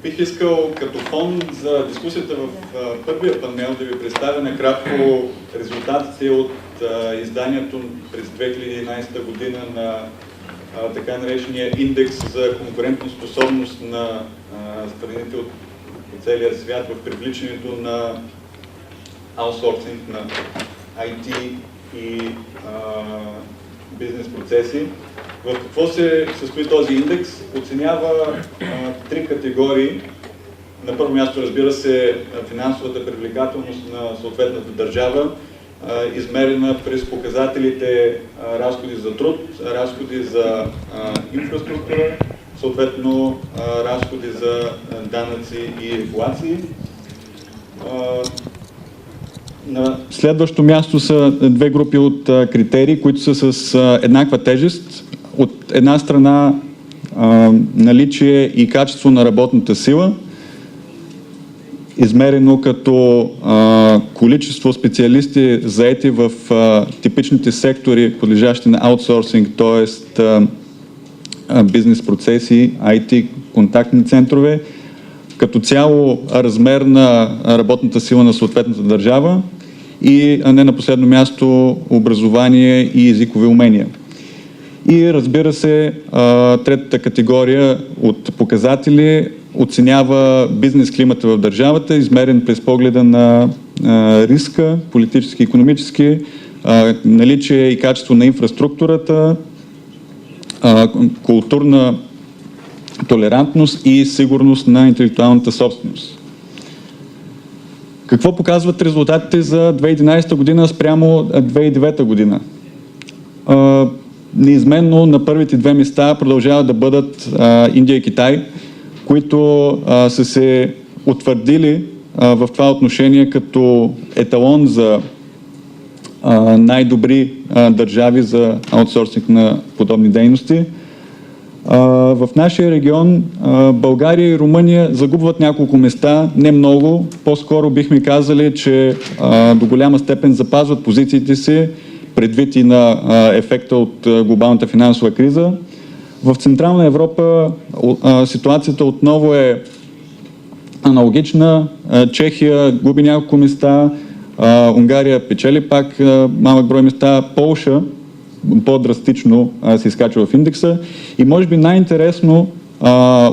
Бих искал като фон за дискусията в първия панел да ви представя накратко резултатите от изданието през 2011 година на така наречения индекс за конкурентоспособност на страните от целия свят в привличането на аутсорсинг на IT и бизнес процеси. В какво се състои този индекс? Оценява три категории. На първо място, разбира се, финансовата привлекателност на съответната държава, измерена през показателите разходи за труд, разходи за инфраструктура, съответно разходи за данъци и регулации. На следващо място са две групи от критерии, които са с еднаква тежест. От една страна наличие и качество на работната сила, измерено като количество специалисти заети в типичните сектори, подлежащи на аутсорсинг, т.е. бизнес процеси, IT, контактни центрове, като цяло размер на работната сила на съответната държава и не на последно място образование и езикови умения. И разбира се, третата категория от показатели оценява бизнес климата в държавата, измерен през погледа на риска, политически и икономически, наличие и качество на инфраструктурата, културна толерантност и сигурност на интелектуалната собственост. Какво показват резултатите за 2011 година спрямо 2009 година? Неизменно на първите две места продължават да бъдат Индия и Китай, които са се утвърдили в това отношение като еталон за най-добри държави за аутсорсинг на подобни дейности. В нашия регион България и Румъния загубват няколко места, не много. По-скоро бихме казали, че до голяма степен запазват позициите си, предвид и на ефекта от глобалната финансова криза. В Централна Европа ситуацията отново е аналогична. Чехия губи няколко места, Унгария печели пак малък брой места, Полша по-драстично се изкачва в индекса. И може би най-интересно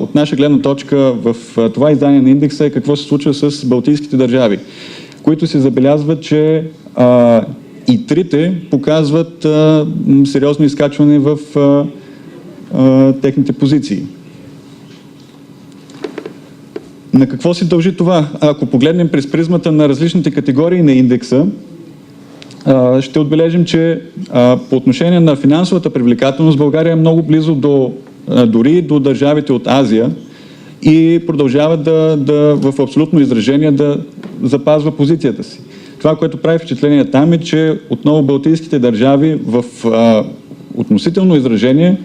от наша гледна точка в това издание на индекса е какво се случва с балтийските държави, които се забелязват, че и трите показват сериозно изкачване в техните позиции. На какво се дължи това? Ако погледнем през призмата на различните категории на индекса, ще отбележим, че по отношение на финансовата привлекателност България е много близо дори до държавите от Азия и продължава в абсолютно изражение да запазва позицията си. Това, което прави впечатление там е, че отново балтийските държави в относително изражение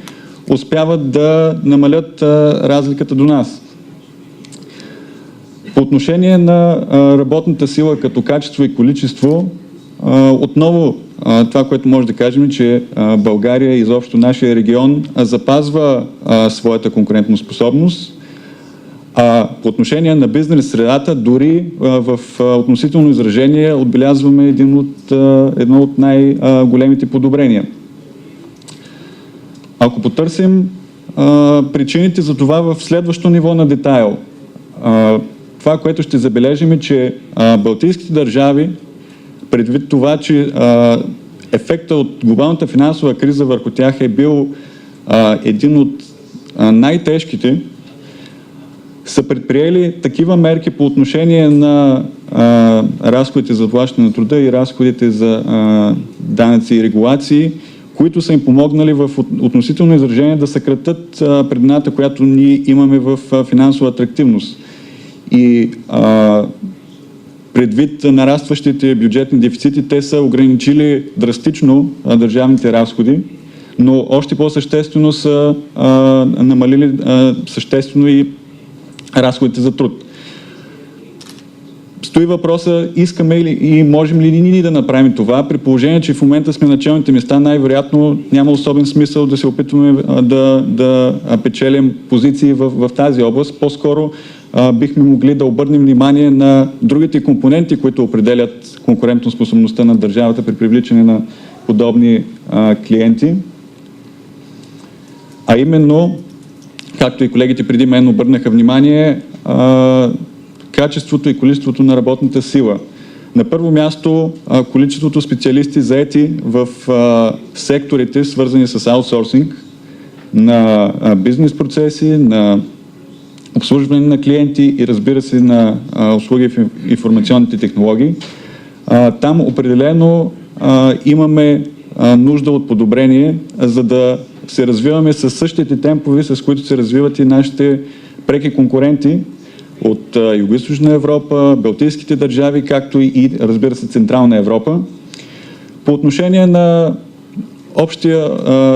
успяват да намалят разликата до нас. По отношение на работната сила като качество и количество, отново това, което може да кажем е, че България и изобщо нашия регион запазва своята конкурентоспособност. По отношение на бизнес средата, дори в относително изражение отбелязваме едно от най-големите подобрения. Ако потърсим причините за това в следващо ниво на детайл, това, което ще забележим е, че балтийските държави, предвид това, че ефекта от глобалната финансова криза върху тях е бил един от най-тежките, са предприели такива мерки по отношение на разходите за заплащане на труда и разходите за данъци и регулации, които са им помогнали в относително изражение да съкратят предната, която ние имаме в финансова атрактивност. И предвид нарастващите бюджетни дефицити, те са ограничили драстично държавните разходи, но още по-съществено са намалили съществено и разходите за труд. стои въпроса, искаме ли и можем ли ние да направим това, при положение, че в момента сме на челните места, най-вероятно няма особен смисъл да се опитваме да печелим позиции в тази област. По-скоро бихме могли да обърнем внимание на другите компоненти, които определят конкурентоспособността на държавата при привличане на подобни клиенти. А именно, както и колегите преди мен обърнаха внимание, качеството и количеството на работната сила. На първо място, количеството специалисти заети в секторите, свързани с аутсорсинг на бизнес процеси, на обслужване на клиенти и, разбира се, на услуги в информационните технологии. Там определено имаме нужда от подобрение, за да се развиваме с същите темпове, с които се развиват и нашите преки конкуренти от Югоизточна Европа, Балтийските държави, както и, разбира се, Централна Европа. По отношение на общия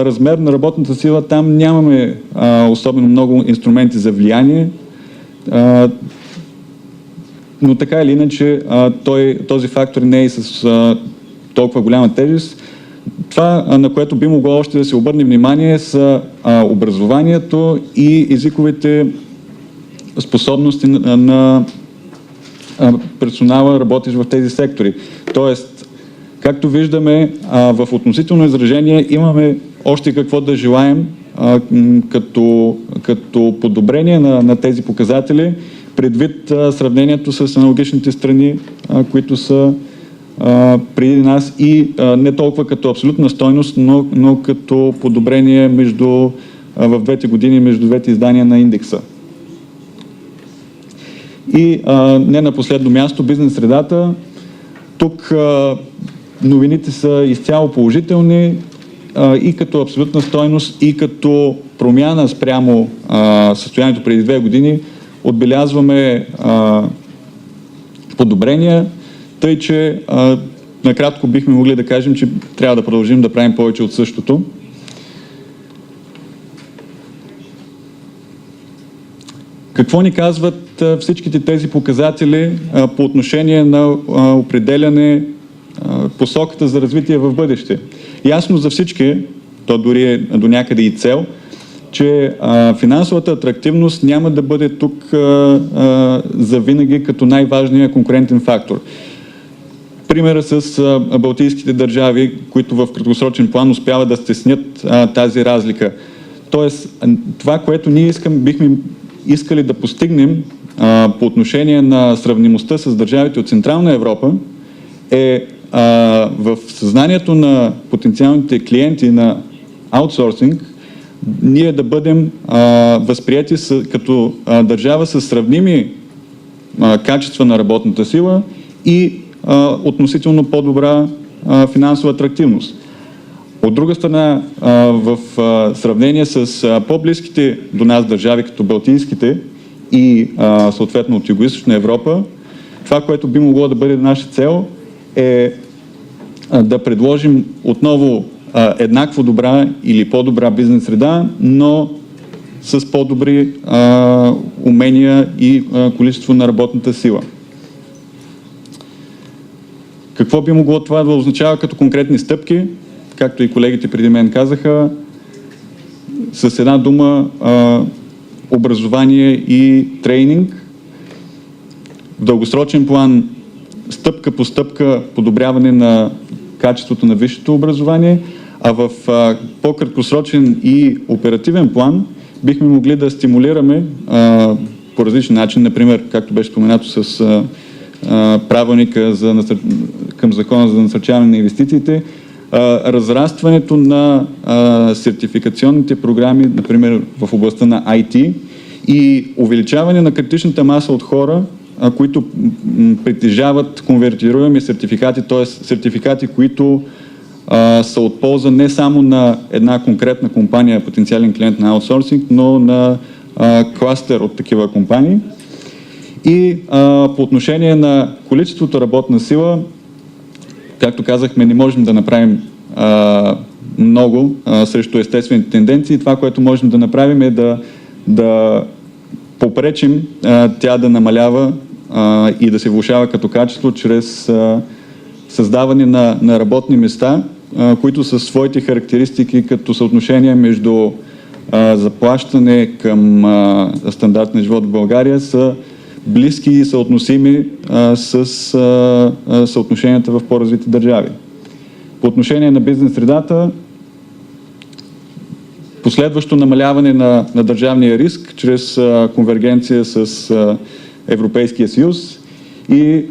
размер на работната сила, там нямаме особено много инструменти за влияние, но така или иначе този фактор не е с толкова голяма тежест. Това, на което би могло още да се обърне внимание, са образованието и езиковите способности на персонала, работещ в тези сектори. Тоест, както виждаме, в относително изражение имаме още какво да желаем като подобрение на тези показатели, предвид сравнението с аналогичните страни, които са преди нас и не толкова като абсолютна стойност, но като подобрение в двете години между двете издания на индекса. И не на последно място, бизнес средата. Тук новините са изцяло положителни и като абсолютна стойност, и като промяна спрямо състоянието преди 2 години. Отбелязваме подобрения, тъй че накратко бихме могли да кажем, че трябва да продължим да правим повече от същото. Какво ни казват всичките тези показатели по отношение на определяне посоката за развитие в бъдеще? Ясно за всички, то дори е до някъде и цел, че финансовата атрактивност няма да бъде тук завинаги като най-важният конкурентен фактор. Примера с балтийските държави, които в краткосрочен план успяват да стеснят тази разлика. Тоест, това, което ние бихме искали да постигнем по отношение на сравнимостта с държавите от Централна Европа, е в съзнанието на потенциалните клиенти на аутсорсинг ние да бъдем възприяти като държава с сравними качества на работната сила и относително по-добра финансова атрактивност. От друга страна, в сравнение с по-близките до нас държави, като балтийските и съответно от Югоизточна Европа, това, което би могло да бъде наша цел, е да предложим отново еднакво добра или по-добра бизнес среда, но с по-добри умения и количество на работната сила. Какво би могло това да означава като конкретни стъпки? Както и колегите преди мен казаха, с една дума образование и тренинг. В дългосрочен план стъпка по стъпка подобряване на качеството на висшето образование, а в по-краткосрочен и оперативен план бихме могли да стимулираме по различен начин, например, както беше споменато с правилника към Закона за насърчаване на инвестициите, разрастването на сертификационните програми, например в областта на IT, и увеличаване на критичната маса от хора, които притежават конвертируеми сертификати, т.е. сертификати, които са от полза не само на една конкретна компания, потенциален клиент на аутсорсинг, но на кластер от такива компании. И по отношение на количеството работна сила, както казахме, не можем да направим много срещу естествените тенденции. Това, което можем да направим, е да попречим тя да намалява и да се влошава като качество чрез създаване на работни места, които със своите характеристики като съотношение между заплащане към стандарт на живот в България са близки и съотносими с съотношенията в по-развити държави. По отношение на бизнес средата, последващо намаляване на държавния риск чрез конвергенция с Европейския съюз и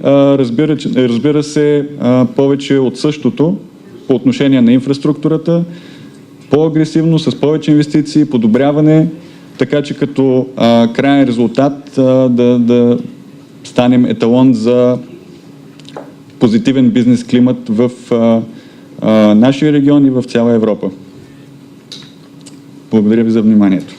разбира се повече от същото по отношение на инфраструктурата, по-агресивно, с повече инвестиции, подобряване, така че като краен резултат да станем еталон за позитивен бизнес климат в нашия регион и в цяла Европа. Благодаря ви за вниманието.